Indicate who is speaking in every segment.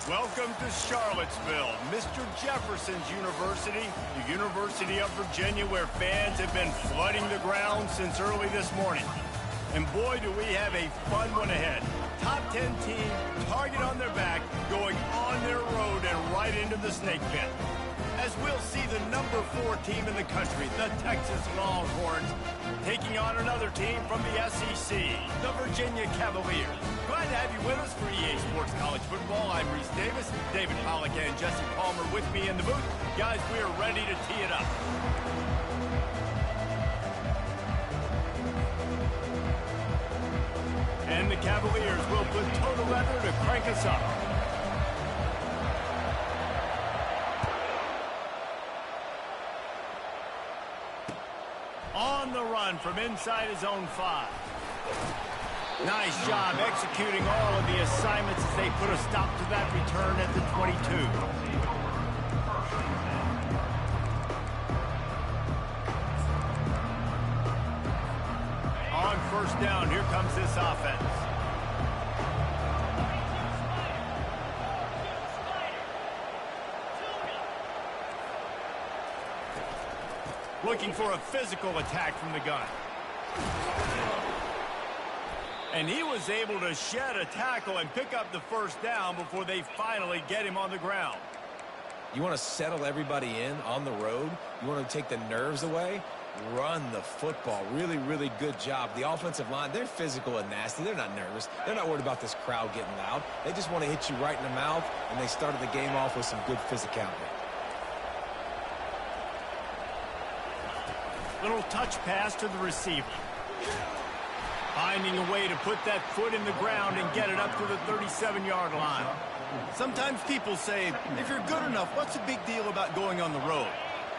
Speaker 1: Welcome to Charlottesville, Mr. Jefferson's University, the University of Virginia, where fans have been flooding the ground since early this morning. And boy, do we have a fun one ahead. Top 10 team, target on their back, going on their road and right into the snake pit. As we'll see the number 4 team in the country, the Texas Longhorns, taking on another team from the SEC, the Virginia Cavaliers. Glad to have you with us for EA Sports College Football. I'm Reese Davis, David Pollack and Jesse Palmer with me in the booth. Guys, we are ready to tee it up. And the Cavaliers will put total leather to crank us up. On the run from inside his own 5. Nice job executing all of the assignments as they put a stop to that return at the 22. On first down, here comes this offense. Looking for a physical attack from the gun. And he was able to shed a tackle and pick up the first down before they finally get him on the ground.
Speaker 2: You want to settle everybody in on the road? You want to take the nerves away? Run the football. Really, really good job. The offensive line, they're physical and nasty. They're not nervous. They're not worried about this crowd getting loud. They just want to hit you right in the mouth, and they started the game off with some good physicality.
Speaker 1: Little touch pass to the receiver. Finding a way to put that foot in the ground and get it up to the 37-yard line. Sometimes people say, if you're good enough, what's the big deal about going on the road?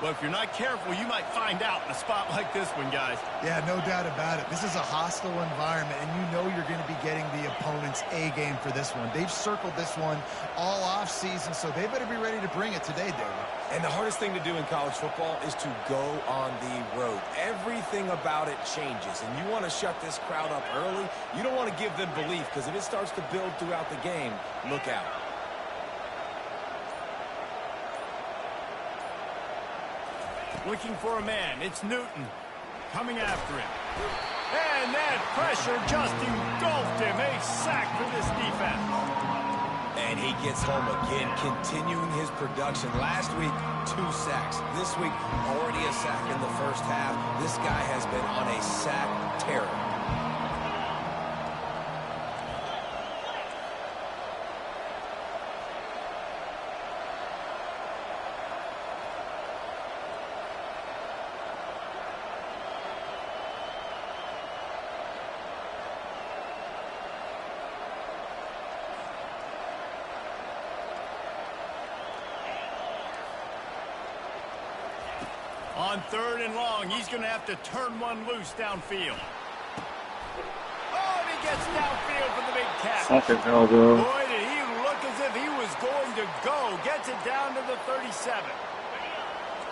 Speaker 1: Well, if you're not careful, you might find out in a spot like this one, guys.
Speaker 3: Yeah, no doubt about it. This is a hostile environment, and you know you're going to be getting the opponent's A-game for this one. They've circled this one all off-season, so they better be ready to bring it today, David.
Speaker 2: And the hardest thing to do in college football is to go on the road. Everything about it changes, and you want to shut this crowd up early. You don't want to give them belief, because if it starts to build throughout the game, look out.
Speaker 1: Looking for a man. It's Newton coming after him. And that pressure just engulfed him. A sack for this defense.
Speaker 2: And he gets home again, continuing his production. Last week, 2 sacks. This week, already a sack in the first half. This guy has been on a sack terror.
Speaker 1: On 3rd and long, he's going to have to turn one loose downfield. Oh, and he gets downfield for the big catch. Boy, did he look as if he was going to go. Gets it down to the 37.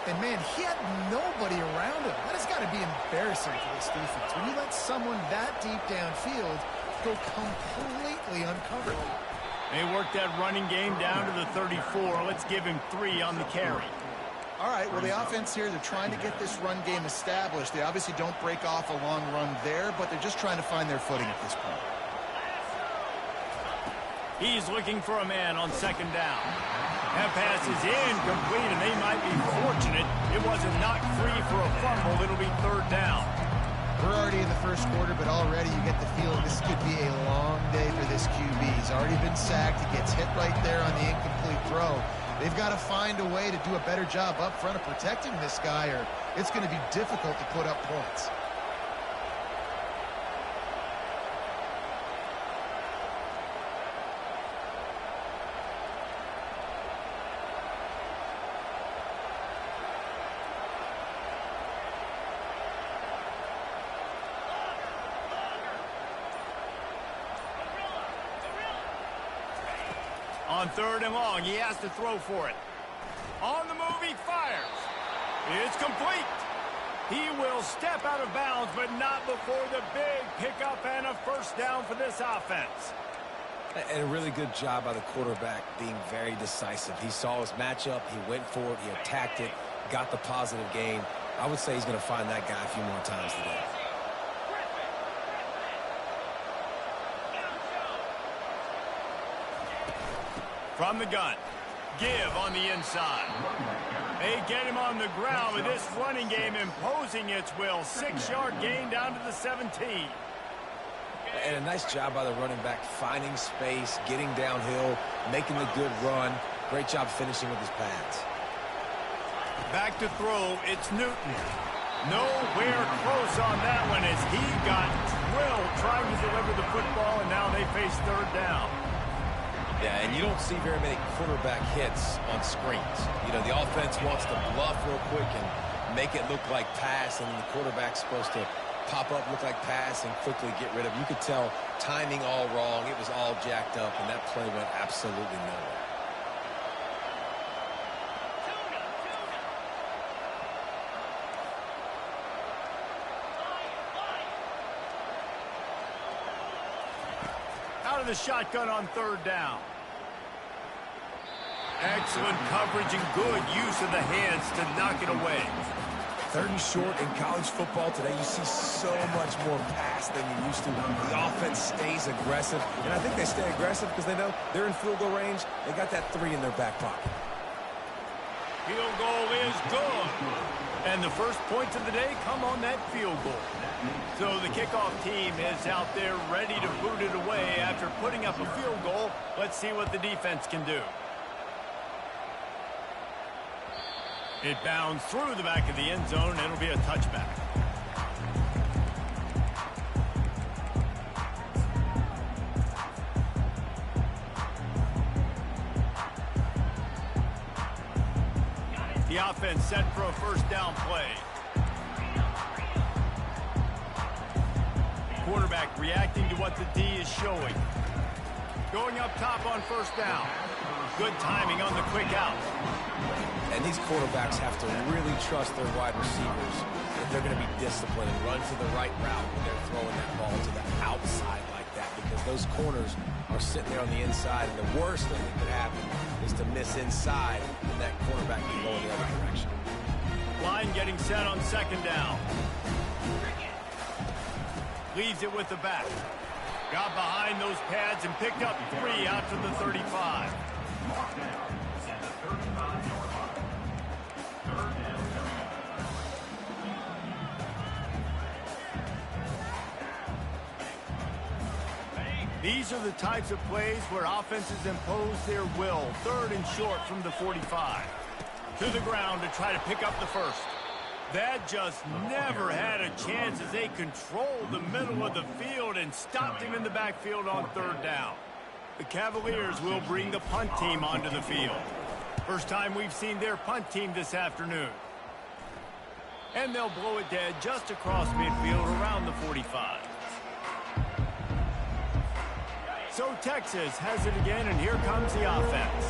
Speaker 3: And, man, he had nobody around him. That has got to be embarrassing for this defense. When you let someone that deep downfield go completely uncovered.
Speaker 1: They worked that running game down to the 34. Let's give him 3 on the carry.
Speaker 3: All right, well, the offense here, they're trying to get this run game established. They obviously don't break off a long run there, but they're just trying to find their footing at this point.
Speaker 1: He's looking for a man on 2nd down. That pass is incomplete, and they might be fortunate it wasn't knocked free for a fumble. It'll be 3rd down.
Speaker 3: We're already in the first quarter, but already you get the feeling this could be a long day for this QB. He's already been sacked. He gets hit right there on the incomplete throw. They've got to find a way to do a better job up front of protecting this guy, or it's going to be difficult to put up points.
Speaker 1: On 3rd and long, he has to throw for it. On the move, he fires. It's complete. He will step out of bounds, but not before the big pickup and a first down for this offense.
Speaker 2: And a really good job by the quarterback being very decisive. He saw his matchup, he went for it, he attacked it, got the positive gain. I would say he's going to find that guy a few more times today.
Speaker 1: From the gun, give on the inside. They get him on the ground with this running game imposing its will. 6-yard gain down to the 17.
Speaker 2: And a nice job by the running back, finding space, getting downhill, making the good run. Great job finishing with his pads.
Speaker 1: Back to throw, it's Newton. Nowhere close on that one as he got drilled trying to deliver the football, and now they face third down.
Speaker 2: Yeah, and you don't see very many quarterback hits on screens. You know, the offense wants to bluff real quick and make it look like pass, and the quarterback's supposed to pop up, look like pass, and quickly get rid of it. You could tell timing all wrong. It was all jacked up, and that play went absolutely nowhere.
Speaker 1: Out of the shotgun on third down. Excellent coverage and good use of the hands to knock it away.
Speaker 2: 3rd and short in college football today, you see so much more pass than you used to. The offense stays aggressive, and I think they stay aggressive because they know they're in field goal range. They got that 3 in their back pocket.
Speaker 1: Field goal is good. And the first points of the day come on that field goal. So the kickoff team is out there ready to boot it away after putting up a field goal. Let's see what the defense can do. It bounds through the back of the end zone. It'll be a touchback. The offense set for a first down play. Quarterback reacting to what the D is showing. Going up top on first down. Good timing on the quick out.
Speaker 2: And these quarterbacks have to really trust their wide receivers that they're going to be disciplined and run to the right route when they're throwing that ball to the outside like that, because those corners are sitting there on the inside, and the worst thing that could happen is to miss inside and that quarterback be going the other direction.
Speaker 1: Line getting set on second down. Leaves it with the back. Got behind those pads and picked up 3 out to the 35. These are the types of plays where offenses impose their will. 3rd and short from the 45. To the ground to try to pick up the first. That just never had a chance as they controlled the middle of the field and stopped him in the backfield on 3rd down. The Cavaliers will bring the punt team onto the field. First time we've seen their punt team this afternoon. And they'll blow it dead just across midfield around the 45. So Texas has it again, and here comes the offense.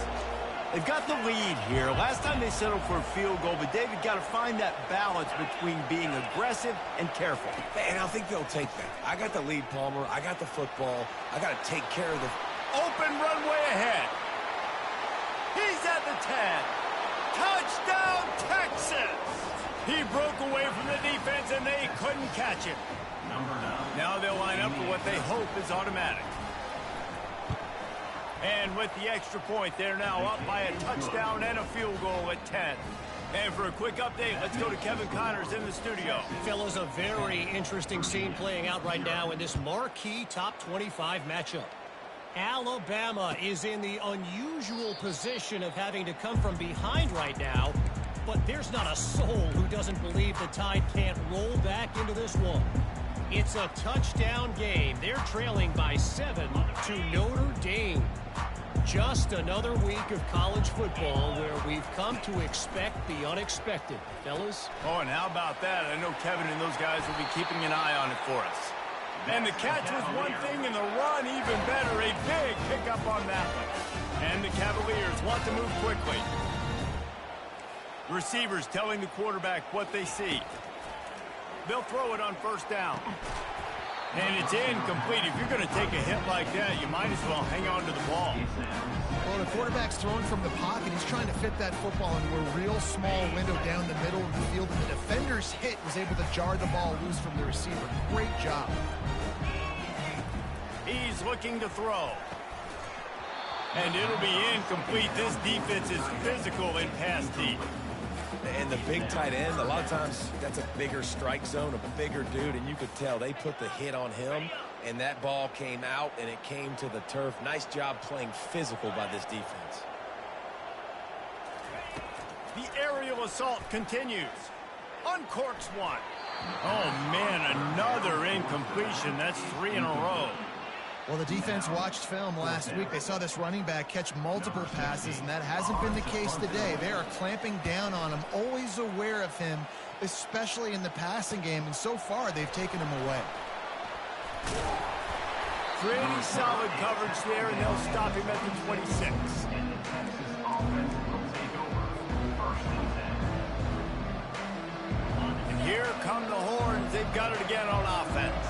Speaker 1: They've got the lead here. Last time they settled for a field goal, but David got to find that balance between being aggressive and careful.
Speaker 2: And I think they'll take that. I got the lead, Palmer. I got the football. I got to take care of the
Speaker 1: open runway ahead. He's at the 10. Touchdown, Texas! He broke away from the defense, and they couldn't catch him. Now they'll line up for what they hope is automatic. And with the extra point, they're now up by a touchdown and a field goal at 10. And for a quick update, let's go to Kevin Connors in the studio.
Speaker 4: Fellas, a very interesting scene playing out right now in this marquee top 25 matchup. Alabama is in the unusual position of having to come from behind right now, but there's not a soul who doesn't believe the Tide can't roll back into this one. It's a touchdown game. They're trailing by 7 to Notre Dame. Just another week of college football where we've come to expect the unexpected. Fellas?
Speaker 1: Oh, and how about that? I know Kevin and those guys will be keeping an eye on it for us. And the catch was one thing, and the run even better. A big pickup on that one. And the Cavaliers want to move quickly. Receivers telling the quarterback what they see. They'll throw it on first down. And it's incomplete. If you're going to take a hit like that, you might as well hang on to the ball.
Speaker 3: Well, the quarterback's throwing from the pocket. He's trying to fit that football into a real small window down the middle of the field, and the defender's hit was able to jar the ball loose from the receiver. Great job.
Speaker 1: He's looking to throw. And it'll be incomplete. This defense is physical in pass deep.
Speaker 2: And the big tight end, a lot of times that's a bigger strike zone, a bigger dude, and you could tell they put the hit on him, and that ball came out, and it came to the turf. Nice job playing physical by this defense.
Speaker 1: The aerial assault continues. Uncorks one. Oh, man, another incompletion. That's 3 in a row.
Speaker 3: Well, the defense watched film last week. They saw this running back catch multiple passes, and that hasn't been the case today. They are clamping down on him, always aware of him, especially in the passing game, and so far they've taken him away.
Speaker 1: Pretty solid coverage there, and they'll stop him at the 26. And here come the horns. They've got it again on offense.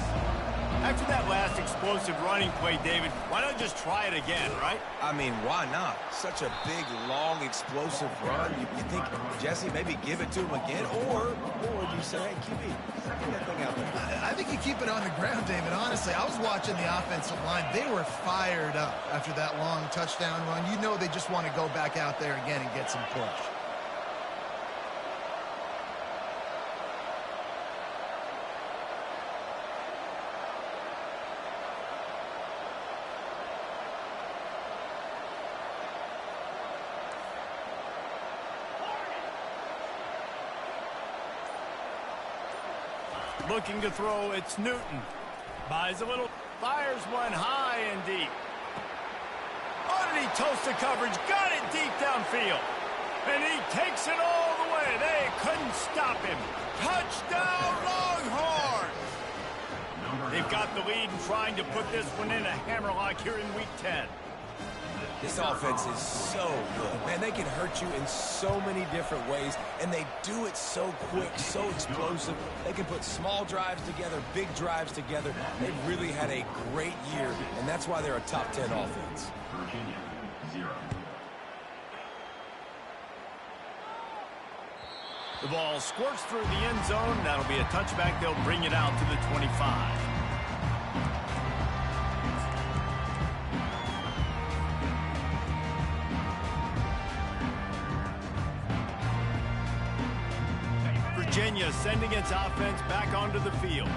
Speaker 1: After that last explosive running play, David, why not just try it again, right?
Speaker 2: I mean, why not? Such a big, long, explosive run. You think, Jesse, maybe give it to him again? Or would you say, hey, QB, get that thing out there?
Speaker 3: I think you keep it on the ground, David. Honestly, I was watching the offensive line. They were fired up after that long touchdown run. You know they just want to go back out there again and get some push.
Speaker 1: Looking to throw, it's Newton. Buys a little, fires one high and deep. Underneath toast the coverage, got it deep downfield. And he takes it all the way. They couldn't stop him. Touchdown, Longhorns! They've got the lead and trying to put this one in a hammerlock here in Week 10.
Speaker 2: This offense is so good. Man, they can hurt you in so many different ways, and they do it so quick, so explosive. They can put small drives together, big drives together. They've really had a great year, and that's why they're a top 10 offense.
Speaker 5: Virginia, 0.
Speaker 1: The ball squirts through the end zone. That'll be a touchback. They'll bring it out to the 25. Virginia sending its offense back onto the field.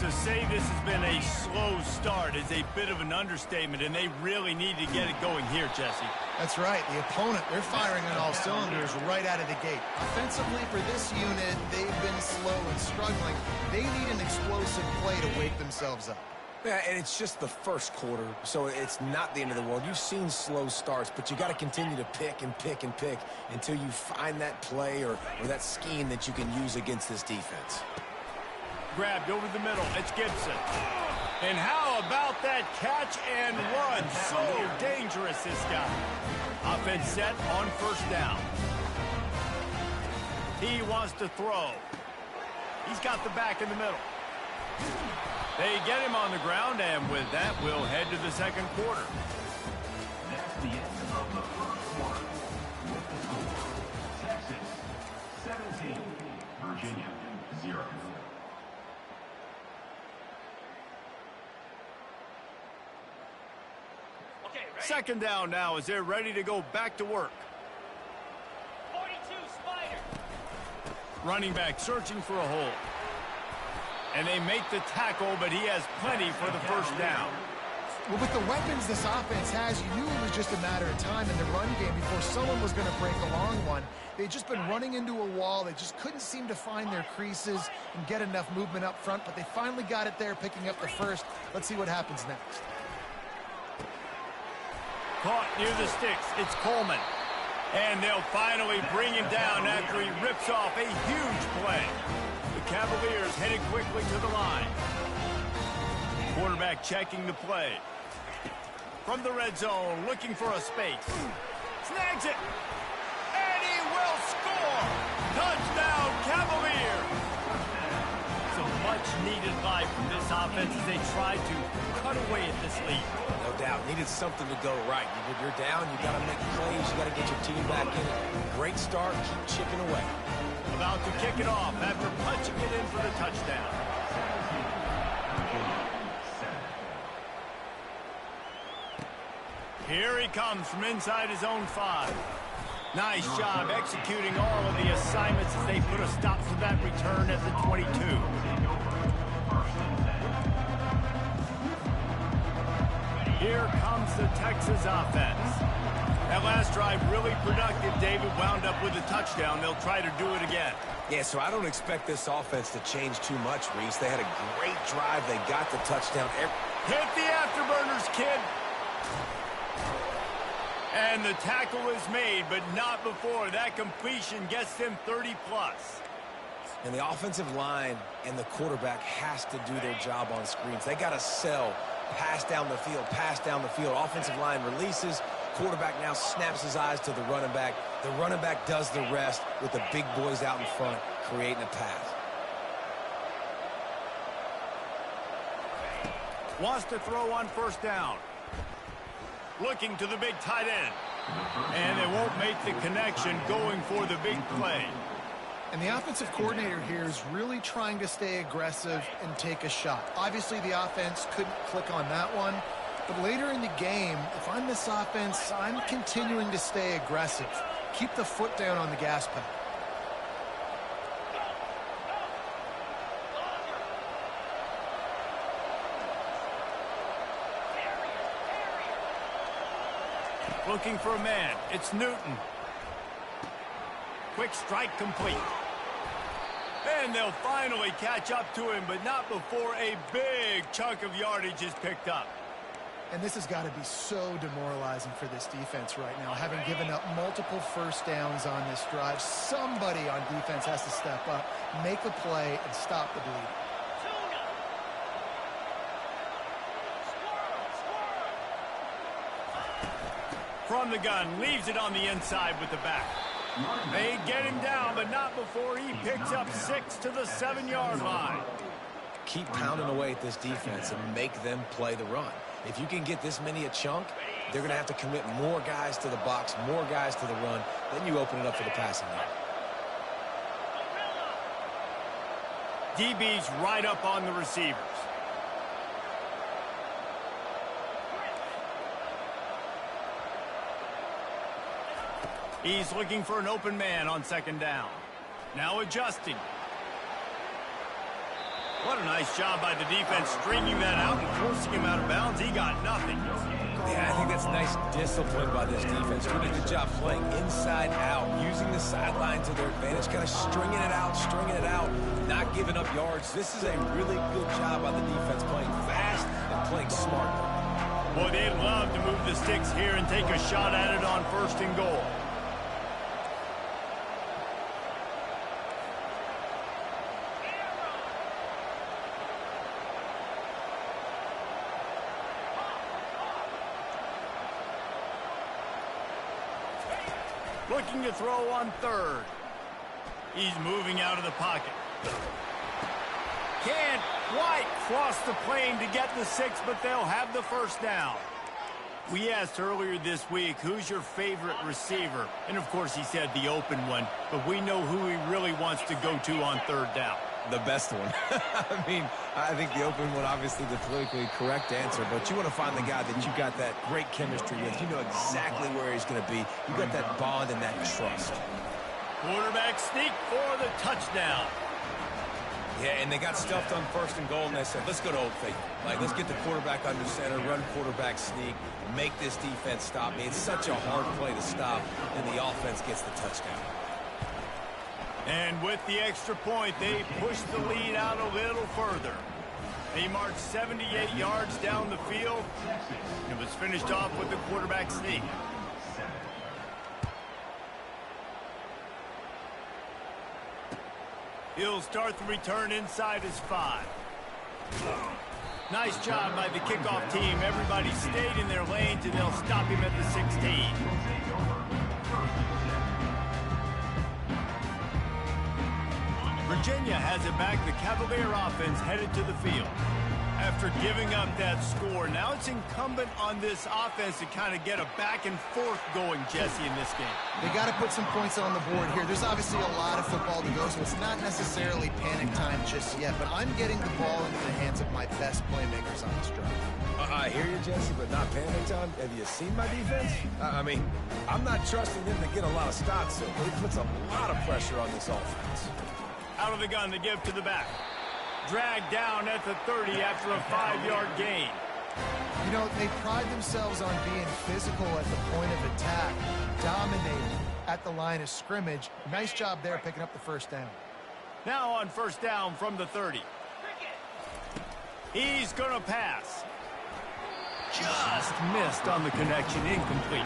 Speaker 1: To say this has been a slow start is a bit of an understatement, and they really need to get it going here, Jesse.
Speaker 3: That's right. The opponent, they're firing on all cylinders right out of the gate. Offensively, for this unit, they've been slow and struggling. They need an explosive play to wake themselves up.
Speaker 2: Yeah, and it's just the first quarter, so it's not the end of the world. You've seen slow starts, but you got to continue to pick and pick and pick until you find that play or that scheme that you can use against this defense.
Speaker 1: Grabbed over the middle. It's Gibson. And how about that catch and run? So dangerous, this guy. Offense set on first down. He wants to throw. He's got the back in the middle. They get him on the ground, and with that, we'll head to the second quarter.
Speaker 5: That's the end of the first quarter. With the score, Texas 17, Virginia 0.
Speaker 1: Second down now as they're ready to go back to work.
Speaker 6: 42 Spider.
Speaker 1: Running back searching for a hole. And they make the tackle, but he has plenty for the first down.
Speaker 3: Well, with the weapons this offense has, you knew it was just a matter of time in the run game before someone was going to break a long one. They'd just been running into a wall. They just couldn't seem to find their creases and get enough movement up front, but they finally got it there, picking up the first. Let's see what happens next.
Speaker 1: Caught near the sticks. It's Coleman. And they'll finally bring him down after he rips off a huge play. The Cavaliers headed quickly to the line. Quarterback checking the play. From the red zone, looking for a space. Snags it. And he will score. Touchdown, Cavaliers. So much needed life from this offense as they tried to cut away at this lead.
Speaker 2: No doubt. Needed something to go right. When you're down, you got to make plays. You got to get your team back in it. Great start. Keep chipping away.
Speaker 1: About to kick it off after punching it in for the touchdown. Here he comes from inside his own 5. Nice job executing all of the assignments as they put a stop to that return at the 22. Here comes the Texas offense. That last drive really productive. David wound up with a touchdown. They'll try to do it again.
Speaker 2: Yeah, so I don't expect this offense to change too much, Reese. They had a great drive. They got the touchdown.
Speaker 1: Hit the afterburners, kid. And the tackle is made, but not before. That completion gets them 30-plus.
Speaker 2: And the offensive line and the quarterback has to do their job on screens. They got to sell, pass down the field, pass down the field. Offensive line releases. Quarterback now snaps his eyes to the running back. The running back does the rest with the big boys out in front, creating a pass.
Speaker 1: Wants to throw on first down. Looking to the big tight end. And they won't make the connection going for the big play.
Speaker 3: And the offensive coordinator here is really trying to stay aggressive and take a shot. Obviously, the offense couldn't click on that one. But later in the game, if I'm this offense, I'm continuing to stay aggressive. Keep the foot down on the gas pedal.
Speaker 1: Looking for a man. It's Newton. Quick strike complete. And they'll finally catch up to him, but not before a big chunk of yardage is picked up.
Speaker 3: And this has got to be so demoralizing for this defense right now, having given up multiple first downs on this drive. Somebody on defense has to step up, make a play, and stop the bleed.
Speaker 1: From the gun, leaves it on the inside with the back. They get him down, but not before he picks up 6 to the 7-yard line.
Speaker 2: Keep pounding away at this defense and make them play the run. If you can get this many a chunk, they're going to have to commit more guys to the box, more guys to the run. Then you open it up for the passing game.
Speaker 1: DB's right up on the receivers. He's looking for an open man on second down. Now adjusting. What a nice job by the defense stringing that out and forcing him out of bounds. He got nothing.
Speaker 2: Yeah, I think that's nice discipline by this defense. Doing a good job playing inside out, using the sideline to their advantage, kind of stringing it out, not giving up yards. This is a really good job by the defense, playing fast and playing smart.
Speaker 1: Boy, they'd love to move the sticks here and take a shot at it on first and goal. Looking to throw on third. He's moving out of the pocket. Can't quite cross the plane to get the 6, but they'll have the first down. We asked earlier this week, who's your favorite receiver? And, of course, he said the open one, but we know who he really wants to go to on third down.
Speaker 2: The best one. I mean, I think the open one, obviously the politically correct answer, but you want to find the guy that you got that great chemistry with. You know exactly where he's going to be. You got that bond and that trust.
Speaker 1: Quarterback sneak for the touchdown.
Speaker 2: Yeah, and they got stuffed on first and goal, and they said, let's go to Old Faithful. Like, let's get the quarterback under center, run quarterback sneak, make this defense stop me. It's such a hard play to stop, and the offense gets the touchdown.
Speaker 1: And with the extra point, they push the lead out a little further. They marched 78 yards down the field. It was finished off with the quarterback sneak. He'll start the return inside his 5. Nice job by the kickoff team. Everybody stayed in their lanes, and they'll stop him at the 16. Virginia has it back. The Cavalier offense headed to the field. After giving up that score, now it's incumbent on this offense to kind of get a back and forth going, Jesse, in this game.
Speaker 3: They got to put some points on the board here. There's obviously a lot of football to go, so it's not necessarily panic time just yet, but I'm getting the ball into the hands of my best playmakers on this drive.
Speaker 2: I hear you, Jesse, but not panic time. Have you seen my defense? I mean, I'm not trusting them to get a lot of stops, so it puts a lot of pressure on this offense.
Speaker 1: Out of the gun to give to the back. Dragged down at the 30 after a 5-yard gain.
Speaker 3: You know, they pride themselves on being physical at the point of attack, dominating at the line of scrimmage. Nice job there picking up the first down.
Speaker 1: Now on first down from the 30. He's going to pass. Just missed on the connection, incomplete.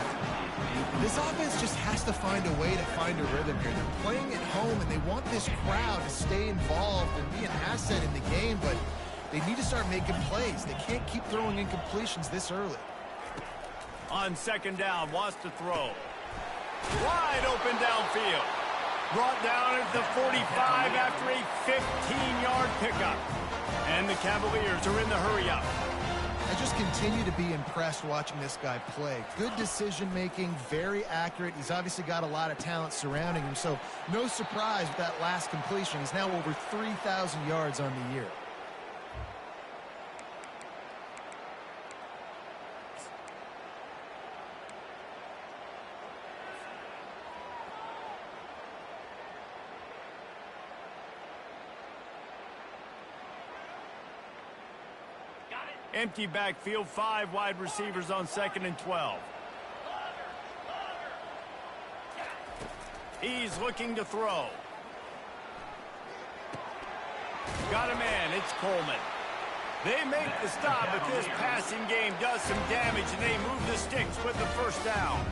Speaker 3: This offense just has to find a way to find a rhythm here. They're playing at home, and they want this crowd to stay involved and be an asset in the game, but they need to start making plays. They can't keep throwing incompletions this early.
Speaker 1: On second down, wants to throw. Wide open downfield. Brought down at the 45 after a 15-yard pickup. And the Cavaliers are in the hurry-up.
Speaker 3: I just continue to be impressed watching this guy play. Good decision-making, very accurate. He's obviously got a lot of talent surrounding him, so no surprise with that last completion. He's now over 3,000 yards on the year.
Speaker 1: Empty backfield, 5 wide receivers on 2nd and 12. He's looking to throw. Got a man, it's Coleman. They make the stop, but this passing game does some damage, and they move the sticks with the first down.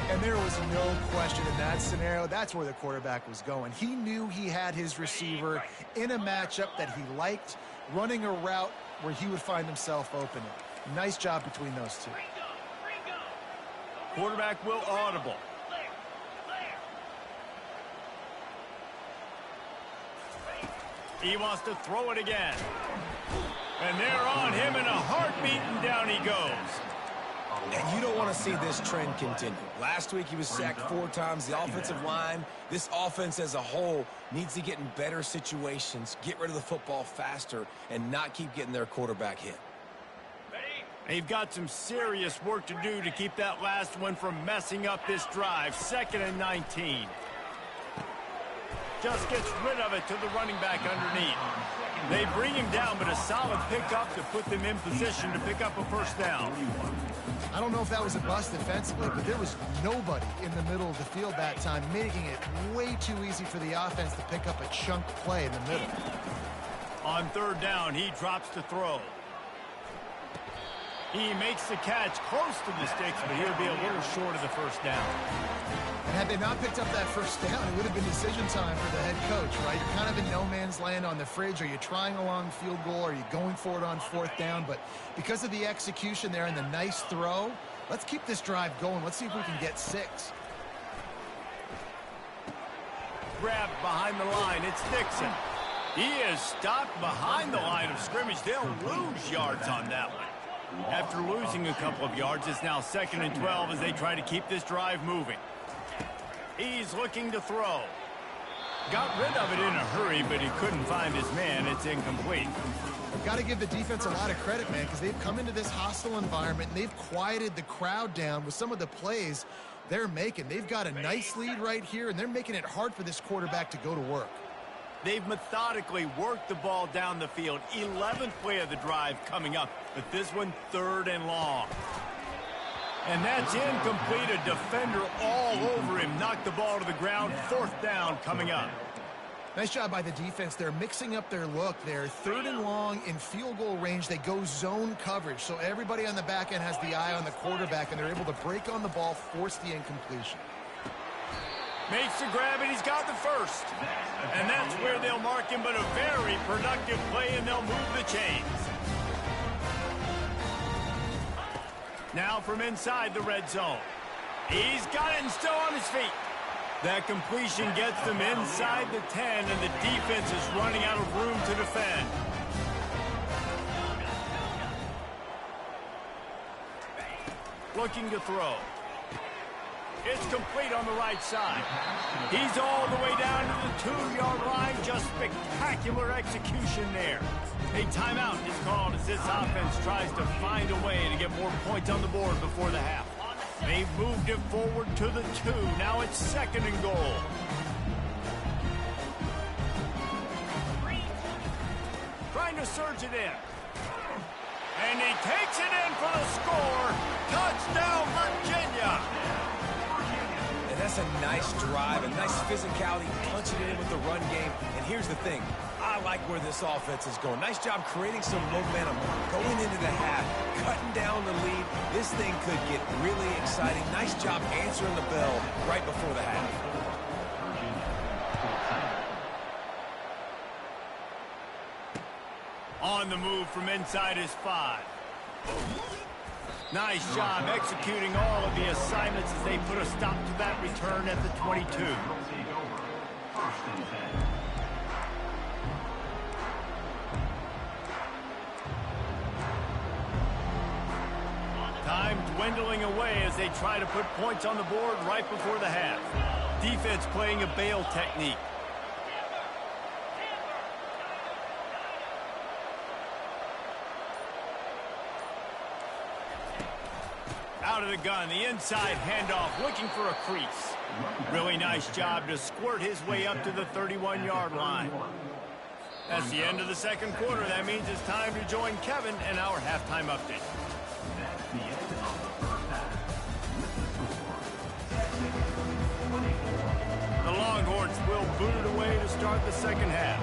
Speaker 3: And there was no question in that scenario. That's where the quarterback was going. He knew he had his receiver in a matchup that he liked, running a route where he would find himself open. Nice job between those two.
Speaker 1: Quarterback will audible. He wants to throw it again. And they're on him in a heartbeat, and down he goes.
Speaker 2: And you don't want to see this trend continue. Last week he was sacked 4 times. The offensive line, this offense as a whole, needs to get in better situations, get rid of the football faster, and not keep getting their quarterback hit.
Speaker 1: They've got some serious work to do to keep that last one from messing up this drive. 2nd and 19. Just gets rid of it to the running back underneath. They bring him down, but a solid pickup to put them in position to pick up a first down.
Speaker 3: I don't know if that was a bust defensively, but there was nobody in the middle of the field that time, making it way too easy for the offense to pick up a chunk play in the middle.
Speaker 1: On 3rd down, he drops to throw. He makes the catch close to the sticks, but he'll be a little short of the first down.
Speaker 3: And had they not picked up that first down, it would have been decision time for the head coach, right? You're kind of in no man's land on the fridge. Are you trying a long field goal? Are you going for it on 4th down? But because of the execution there and the nice throw, let's keep this drive going. Let's see if we can get 6.
Speaker 1: Grabbed behind the line. It's Dixon. He is stopped behind the line of scrimmage. They'll lose yards on that one. After losing a couple of yards, it's now 2nd and 12 as they try to keep this drive moving. He's looking to throw. Got rid of it in a hurry, but he couldn't find his man. It's incomplete.
Speaker 3: Got to give the defense a lot of credit, man, because they've come into this hostile environment and they've quieted the crowd down with some of the plays they're making. They've got a nice lead right here, and they're making it hard for this quarterback to go to work.
Speaker 1: They've methodically worked the ball down the field. 11th play of the drive coming up, but this one 3rd and long. And that's incomplete. A defender all over him. Knocked the ball to the ground. 4th down coming up.
Speaker 3: Nice job by the defense. They're mixing up their look. They're 3rd and long in field goal range. They go zone coverage. So everybody on the back end has the eye on the quarterback, and they're able to break on the ball, force the incompletion.
Speaker 1: Makes the grab, and he's got the first. And that's where they'll mark him, but a very productive play, and they'll move the chains. Now from inside the red zone. He's got it and still on his feet. That completion gets them inside the 10, and the defense is running out of room to defend. Looking to throw. It's complete on the right side. He's all the way down to the 2-yard line. Just spectacular execution there. A timeout is called as this offense tries to find a way to get more points on the board before the half. They've moved it forward to the 2. Now it's 2nd and goal. Trying to surge it in. And he takes it in for the score. Touchdown, Virginia.
Speaker 2: And that's a nice drive, a nice physicality, punching it in with the run game. And here's the thing. I like where this offense is going. Nice job creating some momentum, going into the half, cutting down the lead. This thing could get really exciting. Nice job answering the bell right before the half.
Speaker 1: On the move from inside his 5. Nice job executing all of the assignments as they put a stop to that return at the 22. Time dwindling away as they try to put points on the board right before the half. Defense playing a bail technique. Out of the gun, the inside handoff, looking for a crease. Really nice job to squirt his way up to the 31-yard line. That's the end of the 2nd quarter. That means it's time to join Kevin in our halftime update.
Speaker 5: That's the end of the first half.
Speaker 1: The Longhorns will boot it away to start the 2nd half.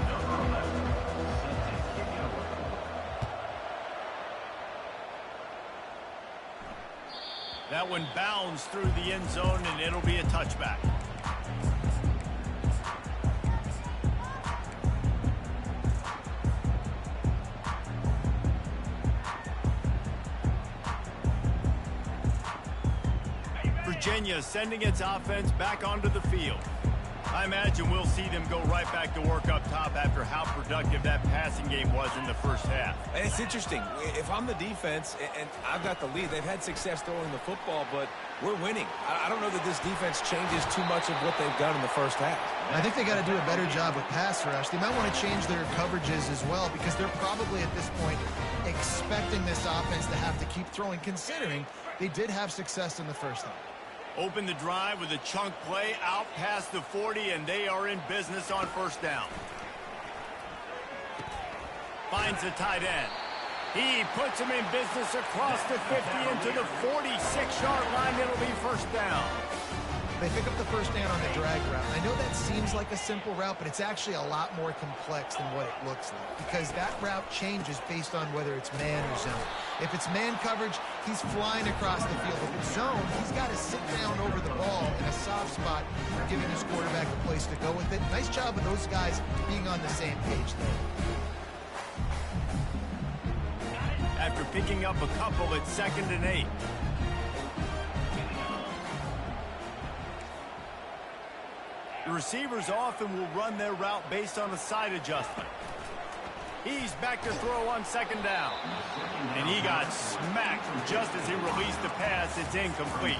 Speaker 1: That one bounds through the end zone, and it'll be a touchback. Virginia sending its offense back onto the field. I imagine we'll see them go right back to work up top after how productive that passing game was in the first half.
Speaker 2: And it's interesting. If I'm the defense and I've got the lead, they've had success throwing the football, but we're winning. I don't know that this defense changes too much of what they've done in the first half.
Speaker 3: I think they got to do a better job with pass rush. They might want to change their coverages as well because they're probably at this point expecting this offense to have to keep throwing, considering they did have success in the first half.
Speaker 1: Open the drive with a chunk play out past the 40, and they are in business on 1st down. Finds the tight end. He puts him in business across the 50 into the 46-yard line. It'll be 1st down.
Speaker 3: They pick up the 1st down on the drag route. I know that seems like a simple route, but it's actually a lot more complex than what it looks like because that route changes based on whether it's man or zone. If it's man coverage, he's flying across the field. If it's zone, he's got to sit down over the ball in a soft spot, giving his quarterback a place to go with it. Nice job of those guys being on the same page there.
Speaker 1: After picking up a couple, it's 2nd and 8. The receivers often will run their route based on a side adjustment. He's back to throw on 2nd down. And he got smacked just as he released the pass. It's incomplete.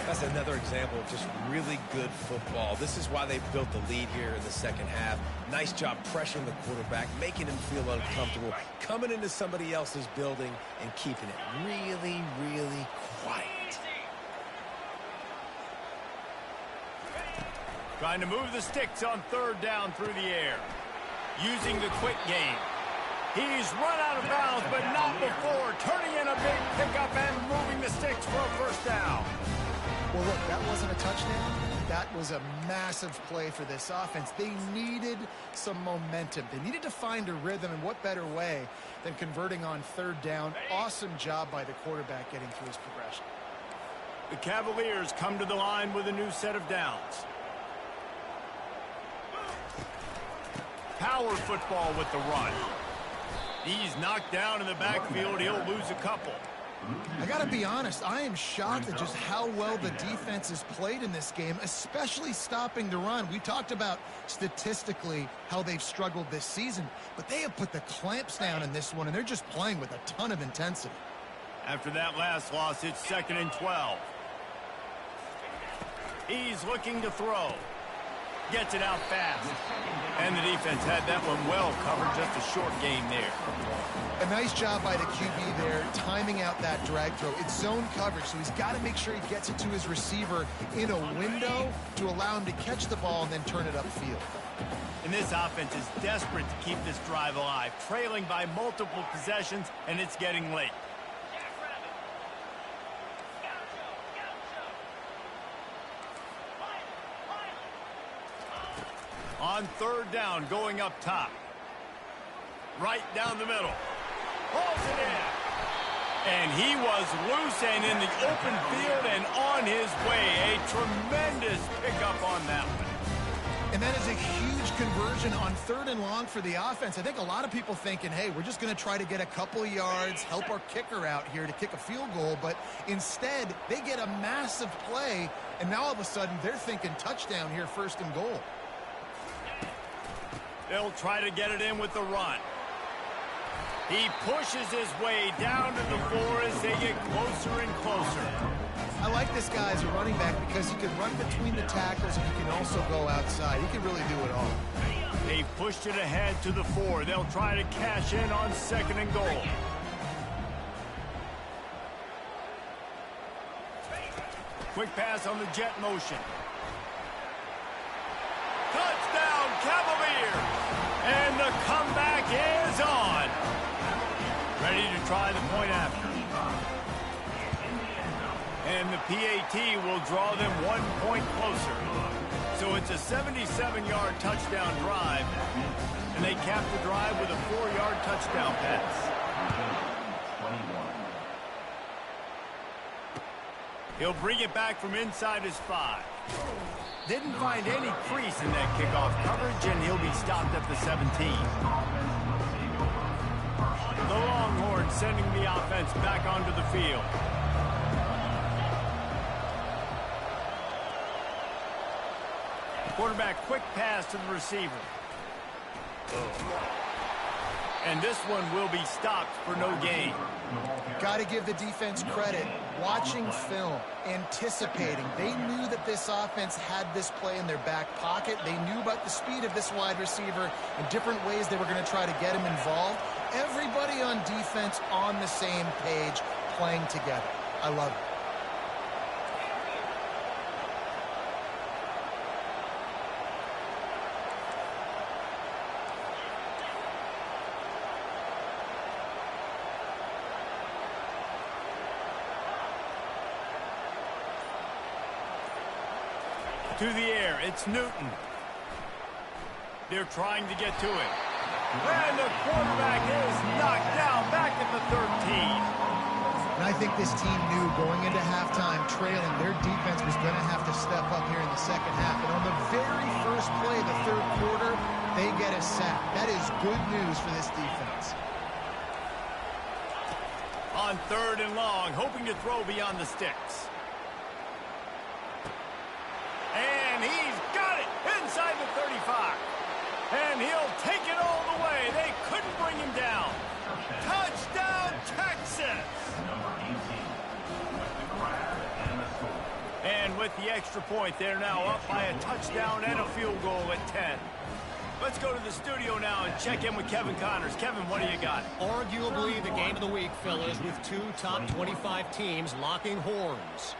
Speaker 2: That's another example of just really good football. This is why they built the lead here in the 2nd half. Nice job pressuring the quarterback, making him feel uncomfortable, coming into somebody else's building and keeping it really, really quiet.
Speaker 1: Trying to move the sticks on 3rd down through the air. Using the quick game. He's run out of bounds, but not before. Turning in a big pickup and moving the sticks for a 1st down.
Speaker 3: Well, look, that wasn't a touchdown. That was a massive play for this offense. They needed some momentum. They needed to find a rhythm, and what better way than converting on 3rd down. Awesome job by the quarterback getting through his progression.
Speaker 1: The Cavaliers come to the line with a new set of downs. Power football with the run. He's knocked down in the backfield. He'll lose a couple.
Speaker 3: I got to be honest, I am shocked at just how well the defense has played in this game, especially stopping the run. We talked about statistically how they've struggled this season, but they have put the clamps down in this one, and they're just playing with a ton of intensity.
Speaker 1: After that last loss, it's 2nd and 12. He's looking to throw. Gets it out fast. And the defense had that one well covered, just a short game there.
Speaker 3: A nice job by the QB there, timing out that drag throw. It's zone coverage, so he's got to make sure he gets it to his receiver in a window to allow him to catch the ball and then turn it upfield.
Speaker 1: And this offense is desperate to keep this drive alive, trailing by multiple possessions, and it's getting late. On 3rd down, going up top. Right down the middle. Hauls it in. And he was loose and in the open field and on his way. A tremendous pickup on that one.
Speaker 3: And that is a huge conversion on 3rd and long for the offense. I think a lot of people thinking, hey, we're just going to try to get a couple of yards, help our kicker out here to kick a field goal. But instead, they get a massive play, and now all of a sudden they're thinking touchdown here, 1st and goal.
Speaker 1: They'll try to get it in with the run. He pushes his way down to the floor as they get closer and closer.
Speaker 3: I like this guy as a running back because he can run between the tackles and he can also go outside. He can really do it all.
Speaker 1: They pushed it ahead to the 4. They'll try to cash in on 2nd and goal. Quick pass on the jet motion. Touchdown, Cavaliers! And the comeback is on. Ready to try the point after. And the PAT will draw them 1 point closer. So it's a 77-yard touchdown drive. And they cap the drive with a 4-yard touchdown pass. He'll bring it back from inside his 5. Didn't find any crease in that kickoff coverage, and he'll be stopped at the 17. The Longhorns sending the offense back onto the field. Quarterback quick pass to the receiver. And this one will be stopped for no gain.
Speaker 3: Got to give the defense credit. Watching film, anticipating. They knew that this offense had this play in their back pocket. They knew about the speed of this wide receiver and different ways they were going to try to get him involved. Everybody on defense on the same page, playing together. I love it.
Speaker 1: To the air, it's Newton. They're trying to get to it. And the quarterback is knocked down back at the 13.
Speaker 3: And I think this team knew going into halftime trailing, their defense was going to have to step up here in the 2nd half. And on the very first play of the 3rd quarter, they get a sack. That is good news for this defense.
Speaker 1: On 3rd and long, hoping to throw beyond the sticks. And he's got it inside the 35. And he'll take it all the way. They couldn't bring him down. Touchdown, Texas! And with the extra point, they're now up by a touchdown and a field goal at 10. Let's go to the studio now and check in with Kevin Connors. Kevin, what do you got?
Speaker 4: Arguably the game of the week, fellas, with 2 top 25 teams locking horns.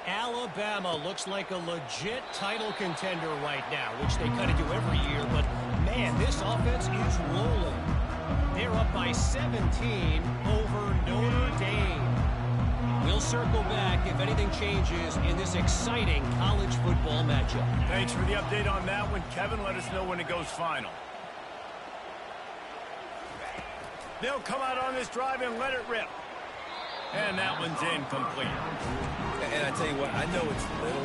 Speaker 4: Alabama looks like a legit title contender right now, which they kind of do every year, but man, this offense is rolling. They're up by 17 over Notre Dame. We'll circle back if anything changes in this exciting college football matchup.
Speaker 1: Thanks for the update on that one, Kevin. Let us know when it goes final. They'll come out on this drive and let it rip. And that one's incomplete.
Speaker 2: And I tell you what, I know it's little,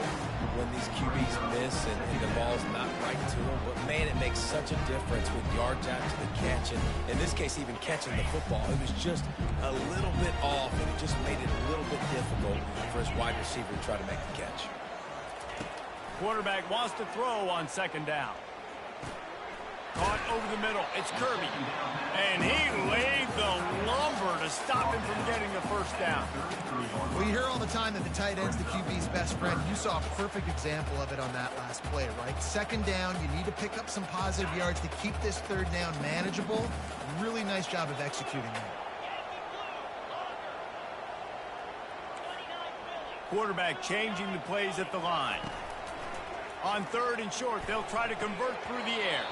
Speaker 2: when these QBs miss and the ball's not right to them. But, man, it makes such a difference with yards after the catch. And in this case, even catching the football. It was just a little bit off, and it just made it a little bit difficult for his wide receiver to try to make the catch.
Speaker 1: Quarterback wants to throw on second down. Caught over the middle. It's Kirby. And he laid the lumber to stop him from getting the first down.
Speaker 3: Well, you hear all the time that the tight end's the QB's best friend. You saw a perfect example of it on that last play, right? Second down, you need to pick up some positive yards to keep this third down manageable. Really nice job of executing that.
Speaker 1: Quarterback changing the plays at the line. On third and short, they'll try to convert through the air.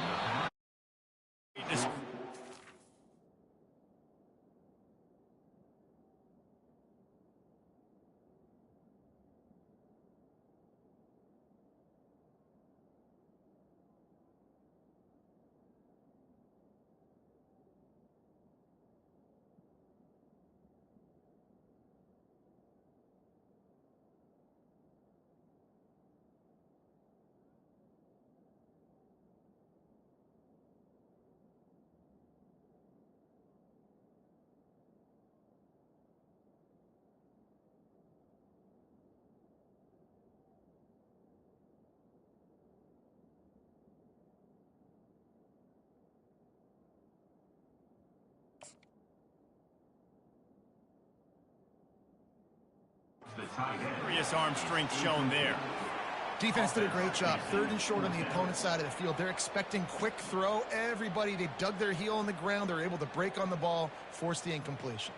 Speaker 1: Serious arm strength shown there.
Speaker 3: Defense did a great job. Third and short on the opponent's side of the field. They're expecting quick throw. Everybody, they dug their heel on the ground. They're able to break on the ball, force the incompletion.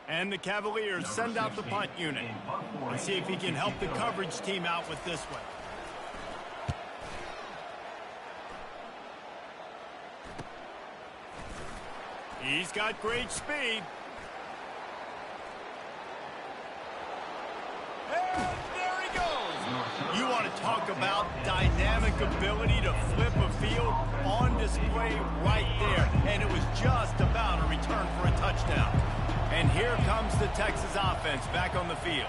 Speaker 1: And the Cavaliers send out the punt unit. Let's see if he can help the coverage team out with this one. He's got great speed. And there he goes. You want to talk about dynamic ability to flip a field on display right there. And it was just about a return for a touchdown. And here comes the Texas offense back on the field.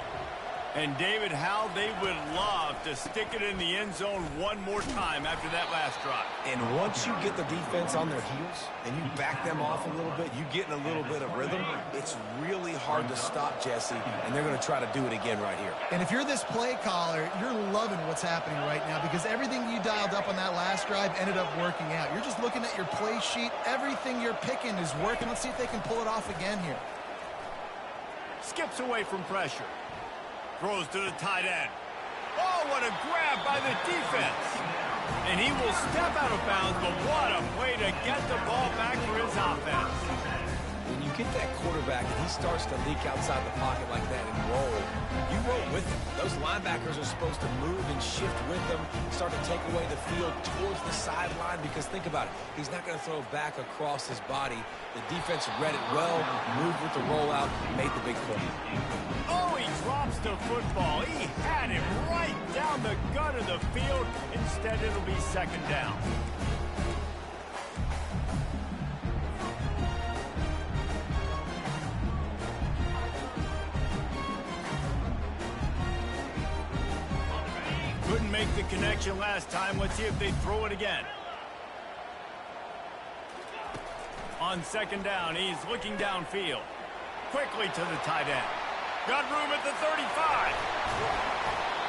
Speaker 1: And, David, how they would love to stick it in the end zone one more time after that last drive.
Speaker 2: And once you get the defense on their heels and you back them off a little bit, you get in a little bit of rhythm, it's really hard to stop, Jesse, and they're going to try to do it again right here.
Speaker 3: And if you're this play caller, you're loving what's happening right now because everything you dialed up on that last drive ended up working out. You're just looking at your play sheet. Everything you're picking is working. Let's see if they can pull it off again here.
Speaker 1: Skips away from pressure. Throws to the tight end. Oh, what a grab by the defense. And he will step out of bounds, but what a way to get the ball back for his offense.
Speaker 2: When you get that quarterback and he starts to leak outside the pocket like that and roll, you roll with him. Those linebackers are supposed to move and shift with them, start to take away the field towards the sideline because think about it, he's not going to throw back across his body. The defense read it well, moved with the rollout, made the big play.
Speaker 1: Oh, he drops the football. He had it right down the gut of the field. Instead, it'll be second down. Couldn't make the connection last time. Let's see if they throw it again. On second down, he's looking downfield. Quickly to the tight end. Got room at the 35.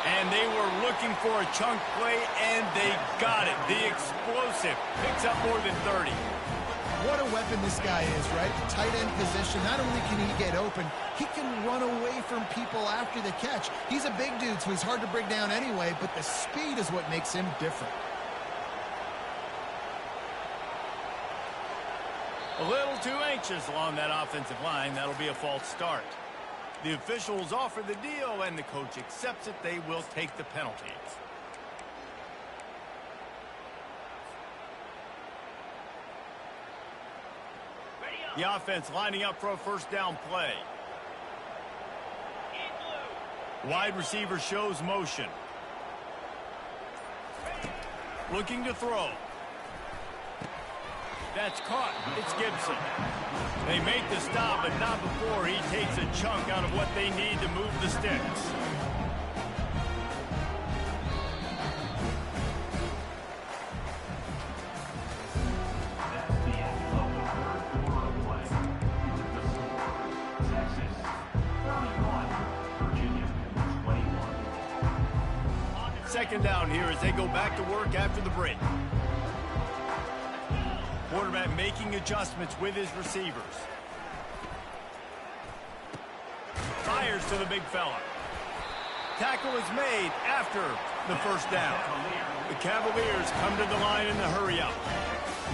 Speaker 1: And they were looking for a chunk play, and they got it. The explosive picks up more than 30.
Speaker 3: What a weapon this guy is, right? The tight end position, not only can he get open, he can run away from people after the catch. He's a big dude, so he's hard to bring down anyway, but the speed is what makes him different.
Speaker 1: A little too anxious along that offensive line. That'll be a false start. The officials offer the deal, and the coach accepts it. They will take the penalty. The offense lining up for a first down play. Wide receiver shows motion. Looking to throw. That's caught. It's Gibson. They make the stop, but not before he takes a chunk out of what they need to move the sticks.
Speaker 5: That's the end of the third quarter of play. The score, Texas 31, Virginia 21.
Speaker 1: Second down here as they go back to work after the break. Quarterback making adjustments with his receivers. Fires to the big fella. Tackle is made after the first down. The Cavaliers come to the line in the hurry-up.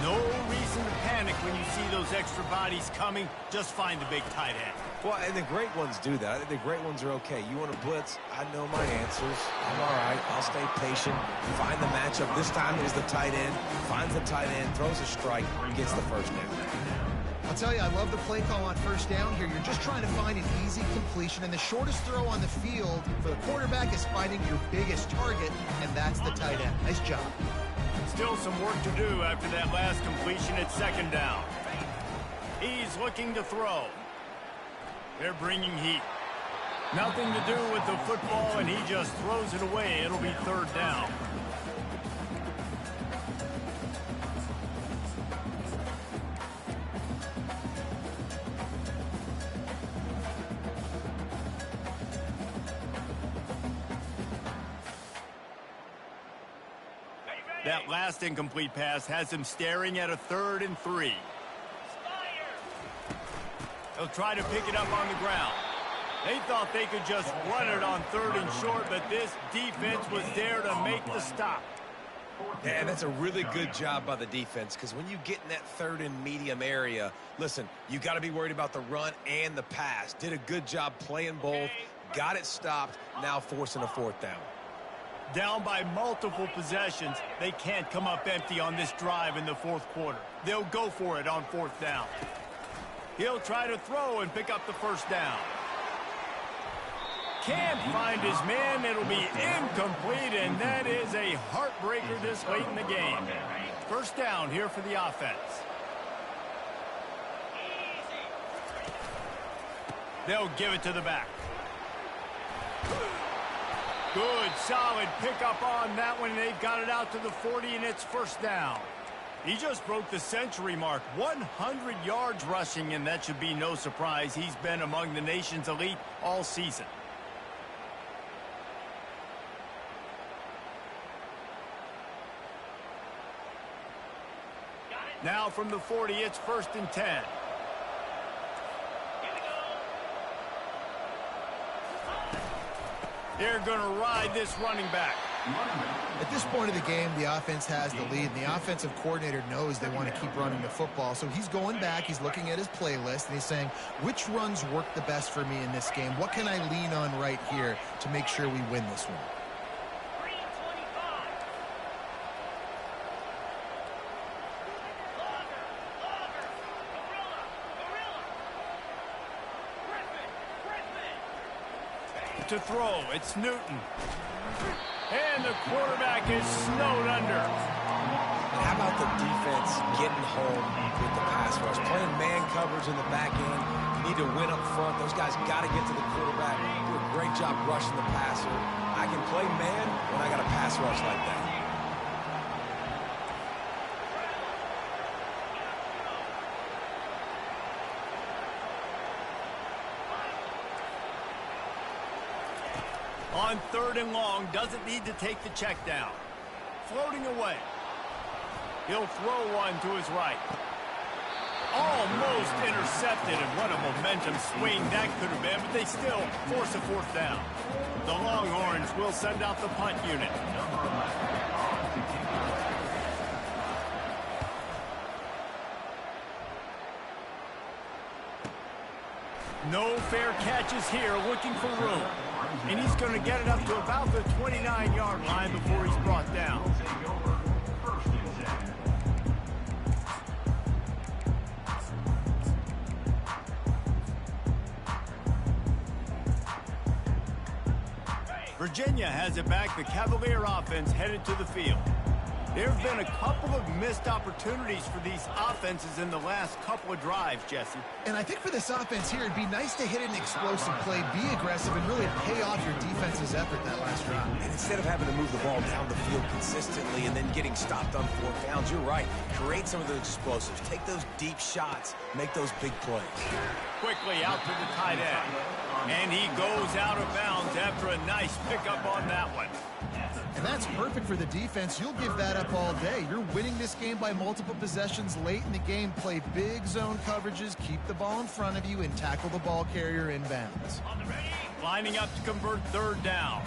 Speaker 1: No reason to panic when you see those extra bodies coming. Just find the big tight end.
Speaker 2: Well, and the great ones do that. I think the great ones are okay. You want to blitz? I know my answers. I'm all right. I'll stay patient. Find the matchup. This time it was the tight end. Finds the tight end, throws a strike, gets the first down.
Speaker 3: I'll tell you, I love the play call on first down here. You're just trying to find an easy completion, and the shortest throw on the field for the quarterback is finding your biggest target, and that's the tight end. Nice job.
Speaker 1: Still some work to do after that last completion at second down. He's looking to throw. They're bringing heat. Nothing to do with the football, and he just throws it away. It'll be third down. That last incomplete pass has him staring at a 3rd and 3. They'll try to pick it up on the ground. They thought they could just run it on 3rd and short, but this defense was there to make the stop.
Speaker 2: And that's a really good job by the defense, because when you get in that 3rd and medium area, listen, you got to be worried about the run and the pass. Did a good job playing both, got it stopped, now forcing a 4th down.
Speaker 1: Down by multiple possessions, they can't come up empty on this drive in the 4th quarter. They'll go for it on 4th down. He'll try to throw and pick up the first down. Can't find his man. It'll be incomplete, and that is a heartbreaker this late in the game. First down here for the offense. They'll give it to the back. Good, solid pickup on that one. They've got it out to the 40, and it's first down. He just broke the century mark, 100 yards rushing, and that should be no surprise. He's been among the nation's elite all season. Now from the 40, it's 1st and 10. They're going to ride this running back.
Speaker 3: At this point of the game, the offense has the lead, and the offensive coordinator knows they want to keep running the football. So he's going back, he's looking at his playlist, and he's saying, which runs work the best for me in this game? What can I lean on right here to make sure we win this one?
Speaker 1: To throw, it's Newton. And the quarterback is snowed under.
Speaker 2: And how about the defense getting home with the pass rush? Playing man coverage in the back end. You need to win up front. Those guys got to get to the quarterback. Do a great job rushing the passer. I can play man when I got a pass rush like that.
Speaker 1: On 3rd and long, doesn't need to take the check down. Floating away. He'll throw one to his right. Almost intercepted, and what a momentum swing that could have been, but they still force a 4th down. The Longhorns will send out the punt unit. No fair catches here, looking for room. And he's going to get it up to about the 29-yard line before he's brought down. Virginia has it back. The Cavalier offense headed to the field. There have been a couple of missed opportunities for these offenses in the last couple of drives, Jesse.
Speaker 3: And I think for this offense here, it'd be nice to hit an explosive play, be aggressive, and really pay off your defense's effort that last drive.
Speaker 2: And instead of having to move the ball down the field consistently and then getting stopped on 4 downs, you're right. Create some of those explosives. Take those deep shots. Make those big plays.
Speaker 1: Quickly out to the tight end. And he goes out of bounds after a nice pickup on that one.
Speaker 3: And that's perfect for the defense. You'll give that up all day. You're winning this game by multiple possessions late in the game. Play big zone coverages, keep the ball in front of you, and tackle the ball carrier inbounds.
Speaker 1: Lining up to convert 3rd down.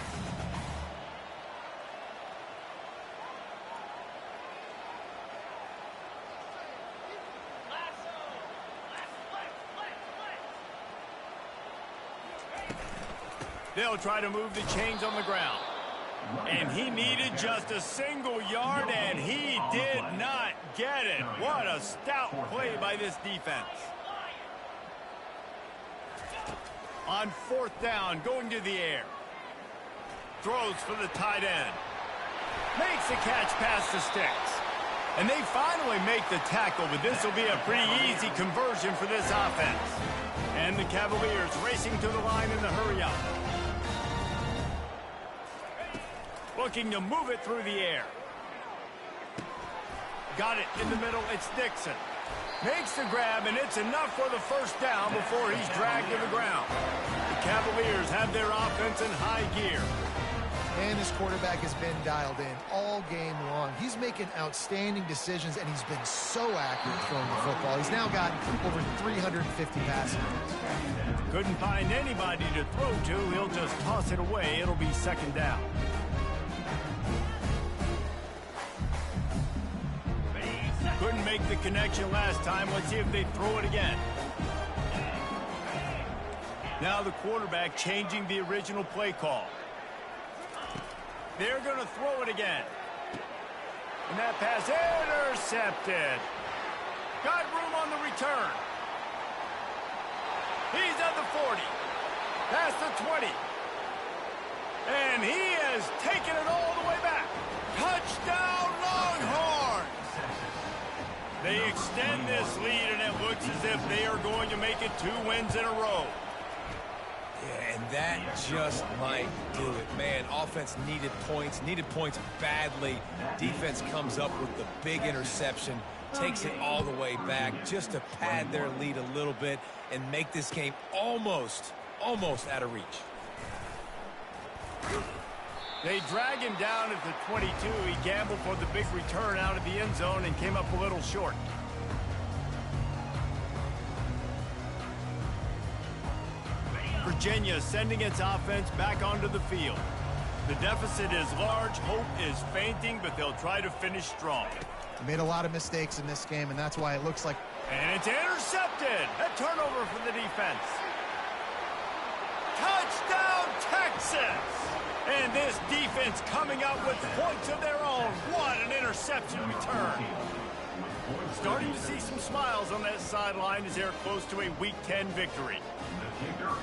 Speaker 1: They'll try to move the chains on the ground. And he needed just a single yard, and he did not get it. What a stout play by this defense. On 4th down, going to the air. Throws for the tight end. Makes the catch past the sticks. And they finally make the tackle, but this will be a pretty easy conversion for this offense. And the Cavaliers racing to the line in the hurry-up. Looking to move it through the air. Got it in the middle. It's Dixon. Makes the grab, and it's enough for the 1st down before he's dragged to the ground. The Cavaliers have their offense in high gear.
Speaker 3: And this quarterback has been dialed in all game long. He's making outstanding decisions, and he's been so accurate throwing the football. He's now got over 350 passing yards.
Speaker 1: Couldn't find anybody to throw to. He'll just toss it away. It'll be 2nd down. Couldn't make the connection last time. Let's see if they throw it again. Now the quarterback changing the original play call. They're going to throw it again. And that pass intercepted. Got room on the return. He's at the 40. Past the 20. And he has taken it all the way back. Touchdown Longhorns! They extend this lead, and it looks as if they are going to make it 2 wins in a row.
Speaker 2: Yeah, and that just might do it. Man, offense needed points badly. Defense comes up with the big interception, takes it all the way back just to pad their lead a little bit and make this game almost out of reach.
Speaker 1: They drag him down at the 22. He gambled for the big return out of the end zone and came up a little short. Virginia sending its offense back onto the field. The deficit is large. Hope is fainting, but they'll try to finish strong.
Speaker 3: He made a lot of mistakes in this game, and that's why it looks like...
Speaker 1: And it's intercepted. A turnover for the defense. Touchdown, Texas! And this defense coming out with points of their own. What an interception return. Starting to see some smiles on that sideline as they're close to a Week 10 victory.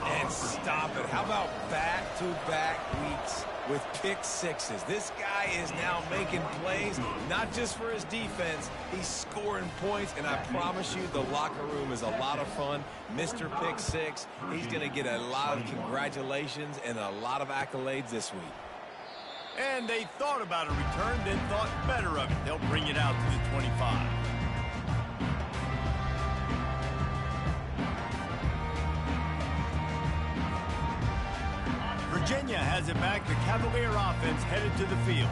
Speaker 2: And stop it. How about back-to-back weeks with pick sixes? This guy is now making plays, not just for his defense. He's scoring points, and I promise you the locker room is a lot of fun. Mr. Pick Six, he's going to get a lot of congratulations and a lot of accolades this week.
Speaker 1: And they thought about a return, then thought better of it. They'll bring it out to the 25. Virginia has it back. The Cavalier offense headed to the field.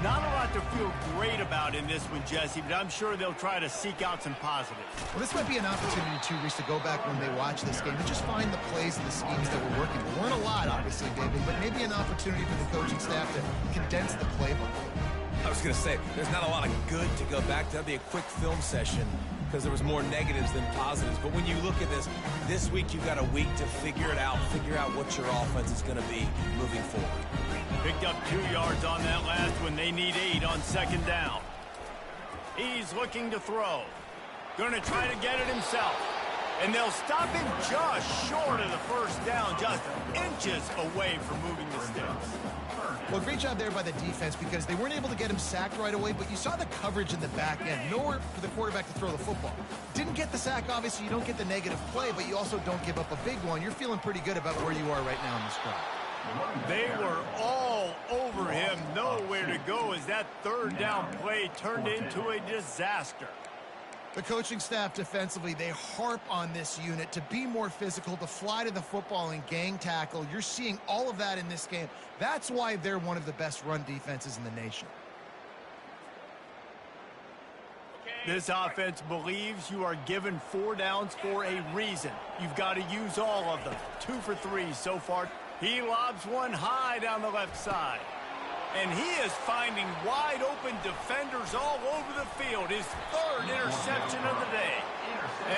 Speaker 1: Not a lot to feel great about in this one, Jesse, but I'm sure they'll try to seek out some positives.
Speaker 3: Well, this might be an opportunity, too, Reese, to go back when they watch this game and just find the plays and the schemes that were working. There weren't a lot, obviously, David, but maybe an opportunity for the coaching staff to condense the playbook.
Speaker 2: I was going to say, there's not a lot of good to go back to. That'd be a quick film session because there was more negatives than positives. But when you look at this week you've got a week to figure it out, figure out what your offense is going to be moving forward.
Speaker 1: Picked up 2 yards on that last one. They need 8 on 2nd down. He's looking to throw. Going to try to get it himself. And they'll stop him just short of the first down, just inches away from moving the sticks.
Speaker 3: Well, great job there by the defense because they weren't able to get him sacked right away, but you saw the coverage in the back end. Nowhere for the quarterback to throw the football. Didn't get the sack, obviously. You don't get the negative play, but you also don't give up a big one. You're feeling pretty good about where you are right now in this drive.
Speaker 1: They were all over him, nowhere to go as that third down play turned into a disaster.
Speaker 3: The coaching staff defensively, they harp on this unit to be more physical, to fly to the football and gang tackle. You're seeing all of that in this game. That's why they're one of the best run defenses in the nation.
Speaker 1: This offense believes you are given 4 downs for a reason. You've got to use all of them. 2 for 3 so far. He lobs one high down the left side. And he is finding wide-open defenders all over the field. His 3rd interception of the day.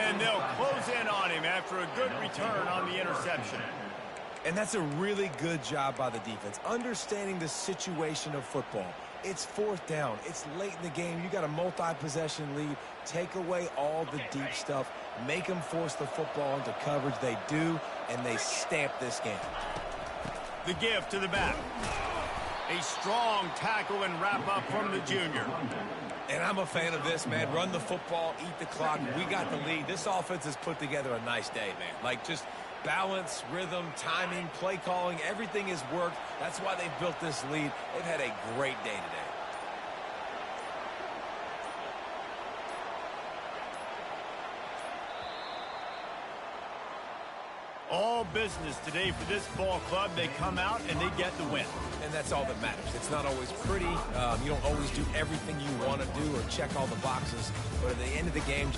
Speaker 1: And they'll close in on him after a good return on the interception.
Speaker 2: And that's a really good job by the defense, understanding the situation of football. It's 4th down. It's late in the game. You got a multi-possession lead. Take away all the deep stuff. Make them force the football into coverage. They do, and they stamp this game.
Speaker 1: The give to the back. A strong tackle and wrap-up from the junior.
Speaker 2: And I'm a fan of this, man. Run the football, eat the clock. We got the lead. This offense has put together a nice day, man. Like, just balance, rhythm, timing, play calling, everything has worked. That's why they've built this lead. They've had a great day today.
Speaker 1: All business today for this ball club. They come out and they get the win.
Speaker 2: And that's all that matters. It's not always pretty. You don't always do everything you want to do or check all the boxes. But at the end of the game,